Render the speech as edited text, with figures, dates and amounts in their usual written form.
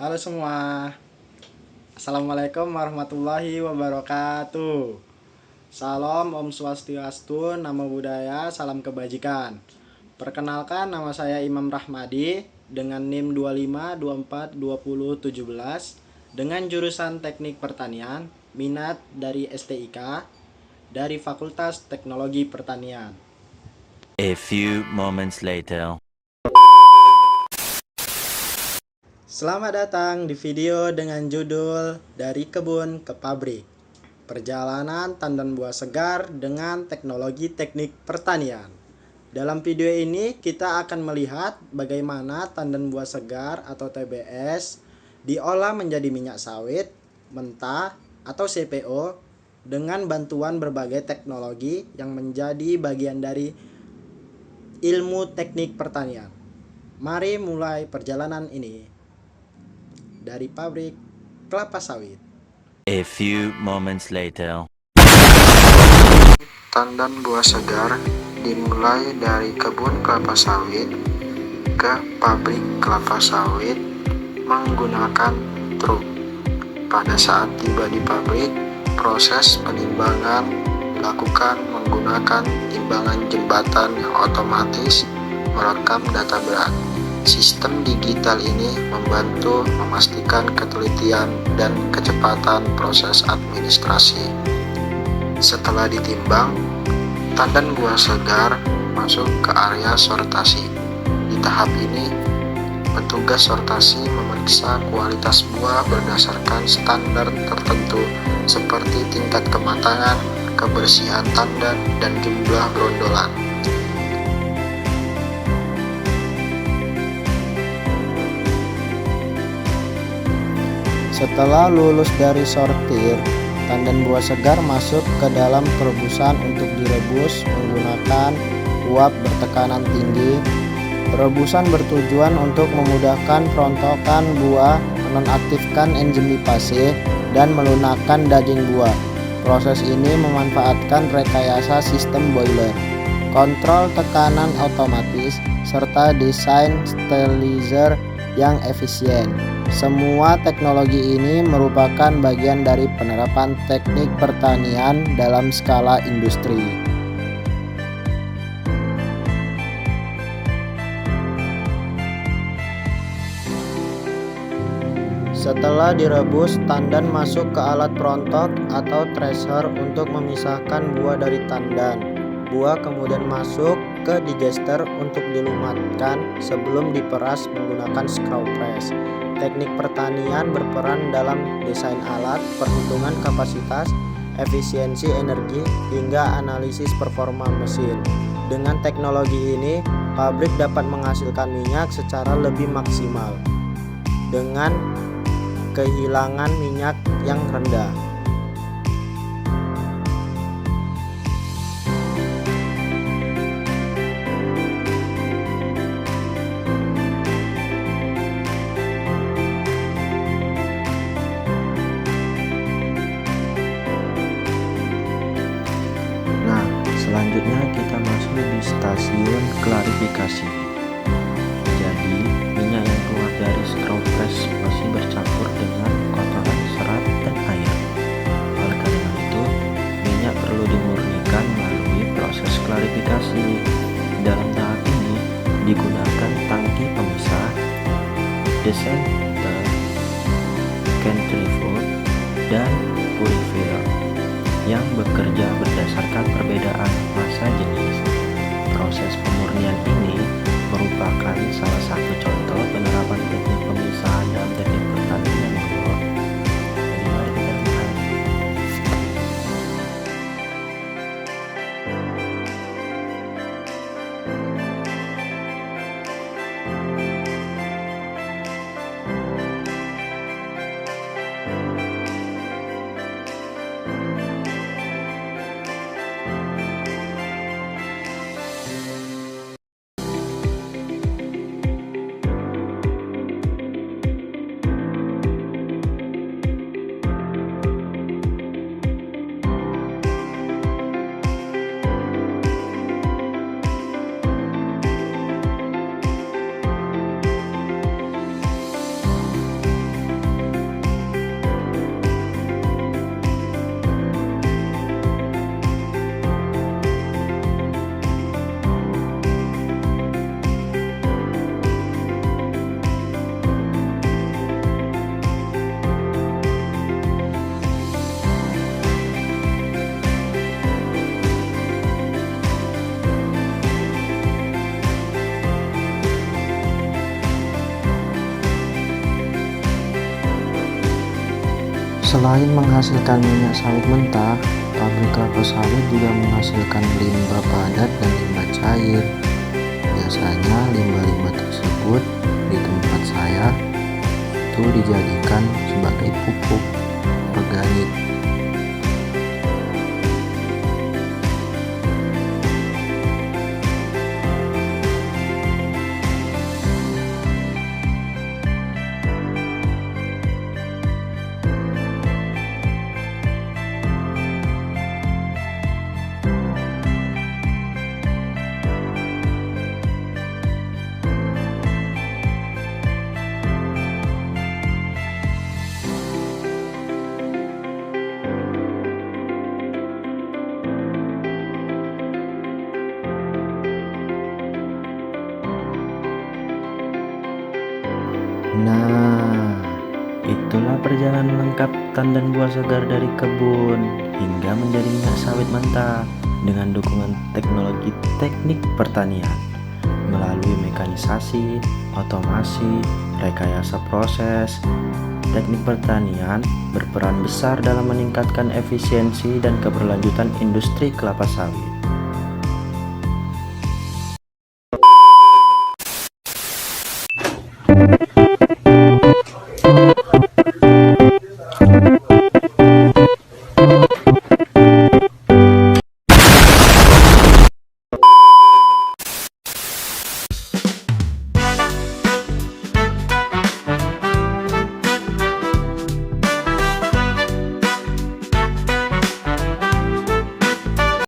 Halo semua, Assalamualaikum warahmatullahi wabarakatuh. Salam Om Swastiastu, Namo Buddhaya, salam kebajikan. Perkenalkan, nama saya Imam Rahmadi dengan NIM 25242017 dengan jurusan Teknik Pertanian, minat dari STIK dari Fakultas Teknologi Pertanian. A few moments later. Selamat datang di video dengan judul Dari Kebun ke Pabrik. Perjalanan tandan buah segar dengan teknologi teknik pertanian. Dalam video ini kita akan melihat bagaimana tandan buah segar atau TBS diolah menjadi minyak sawit, mentah atau CPO dengan bantuan berbagai teknologi yang menjadi bagian dari ilmu teknik pertanian. Mari mulai perjalanan ini. Dari pabrik kelapa sawit. A few moments later. Tandan buah segar dimulai dari kebun kelapa sawit ke pabrik kelapa sawit menggunakan truk. Pada saat tiba di pabrik, proses penimbangan dilakukan menggunakan timbangan jembatan yang otomatis merekam data berat. Sistem digital ini membantu memastikan ketelitian dan kecepatan proses administrasi. Setelah ditimbang, tandan buah segar masuk ke area sortasi. Di tahap ini, petugas sortasi memeriksa kualitas buah berdasarkan standar tertentu seperti tingkat kematangan, kebersihan tandan, dan jumlah grondolan. Setelah lulus dari sortir, tandan buah segar masuk ke dalam perebusan untuk direbus menggunakan uap bertekanan tinggi. Perebusan bertujuan untuk memudahkan perontokan buah, menonaktifkan enzim lipase, dan melunakkan daging buah. Proses ini memanfaatkan rekayasa sistem boiler, kontrol tekanan otomatis, serta desain sterilizer yang efisien. Semua teknologi ini merupakan bagian dari penerapan teknik pertanian dalam skala industri. Setelah direbus, tandan masuk ke alat perontok atau thresher untuk memisahkan buah dari tandan. Buah kemudian masuk ke digester untuk dilumatkan sebelum diperas menggunakan screw press. Teknik pertanian berperan dalam desain alat, perhitungan kapasitas, efisiensi energi, hingga analisis performa mesin. Dengan teknologi ini, pabrik dapat menghasilkan minyak secara lebih maksimal dengan kehilangan minyak yang rendah. Selanjutnya kita masuk di stasiun klarifikasi. Jadi, minyak yang keluar dari screw press masih bercampur dengan kotoran, serat, dan air. Oleh karena itu, minyak perlu dimurnikan melalui proses klarifikasi. Dalam tahap ini digunakan tangki pemisah, descenter, centrifuge, dan purifier yang bekerja berdasarkan perbedaan massa jenis. Proses pemurnian ini merupakan salah satu contoh penerapan teknik pemisahan dalam teknik pertanian. Selain menghasilkan minyak sawit mentah, pabrik kelapa sawit juga menghasilkan limbah padat dan limbah cair. Biasanya limbah-limbah tersebut di tempat saya itu dijadikan sebagai pupuk organik. Nah, itulah perjalanan lengkap tandan buah segar dari kebun hingga menjadi minyak sawit mentah dengan dukungan teknologi teknik pertanian melalui mekanisasi, otomasi, rekayasa proses. Teknik pertanian berperan besar dalam meningkatkan efisiensi dan keberlanjutan industri kelapa sawit.